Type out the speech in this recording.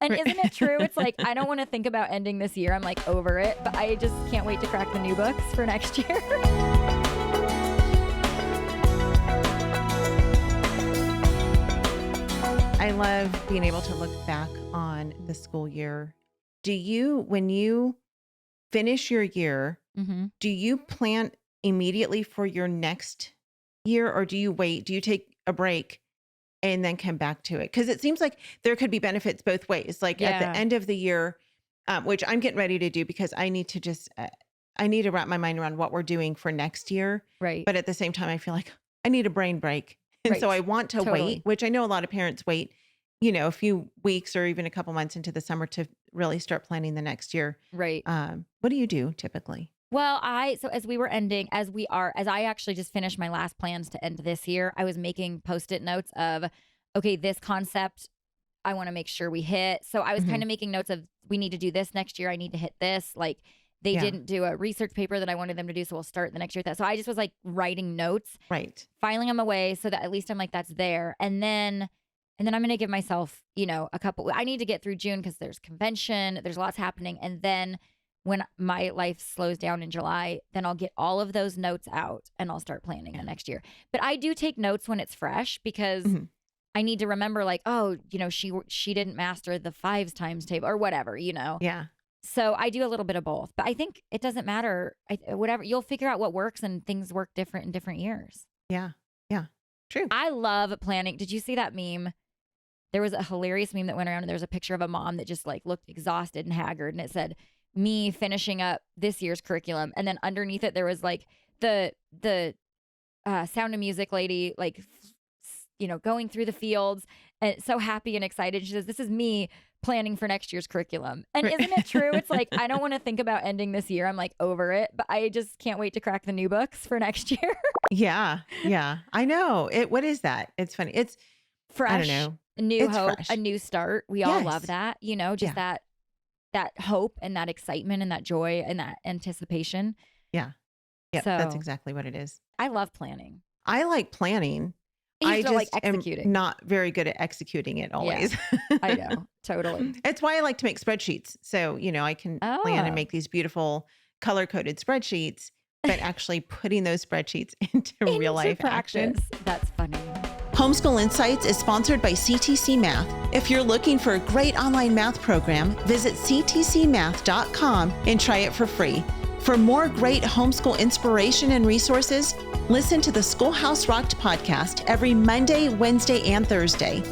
And isn't it true? It's like, I don't want to think about ending this year. I'm like over it, but I just can't wait to crack the new books for next year. I love being able to look back on the school year. When you finish your year, do you plan immediately for your next year, or do you wait? Do you take a break and then come back to it? Because it seems like there could be benefits both ways. Like at the end of the year, which I'm getting ready to do because I need to just, I need to wrap my mind around what we're doing for next year. Right. But at the same time, I feel like I need a brain break. And so I want to wait, which I know a lot of parents wait, a few weeks or even a couple months into the summer to really start planning the next year. Right. What do you do typically? Well, so as I actually just finished my last plans to end this year, I was making Post-it notes of, okay, this concept, I want to make sure we hit. So I was kind of making notes of, we need to do this next year. I need to hit this. Like they didn't do a research paper that I wanted them to do. So we'll start the next year with that. So I just was like writing notes, filing them away so that at least I'm like, that's there. And then I'm going to give myself, I need to get through June because there's convention, there's lots happening. And then when my life slows down in July, then I'll get all of those notes out and I'll start planning the next year. But I do take notes when it's fresh because I need to remember like, oh, she didn't master the 5s times table or whatever, Yeah. So I do a little bit of both, but I think it doesn't matter. Whatever, you'll figure out what works, and things work different in different years. Yeah. Yeah. True. I love planning. Did you see that meme? There was a hilarious meme that went around, and there was a picture of a mom that just like looked exhausted and haggard, and it said, me finishing up this year's curriculum. And then underneath it, there was like the Sound of Music lady, like, going through the fields and so happy and excited. She says, this is me planning for next year's curriculum. And isn't it true? It's like, I don't want to think about ending this year. I'm like over it, but I just can't wait to crack the new books for next year. Yeah. Yeah. I know it. What is that? It's funny. It's fresh, I don't know. A new hope, fresh. A new start. We all love that, just that hope and that excitement and that joy and that anticipation. Yeah. Yeah. So, that's exactly what it is. I love planning. I like planning. I just like executing. Am not very good at executing it always. Yeah, I know. Totally. It's why I like to make spreadsheets. So, I can plan and make these beautiful color-coded spreadsheets, but actually putting those spreadsheets into real life action. That's funny. Homeschool Insights is sponsored by CTC Math. If you're looking for a great online math program, visit ctcmath.com and try it for free. For more great homeschool inspiration and resources, listen to the Schoolhouse Rocked podcast every Monday, Wednesday, and Thursday.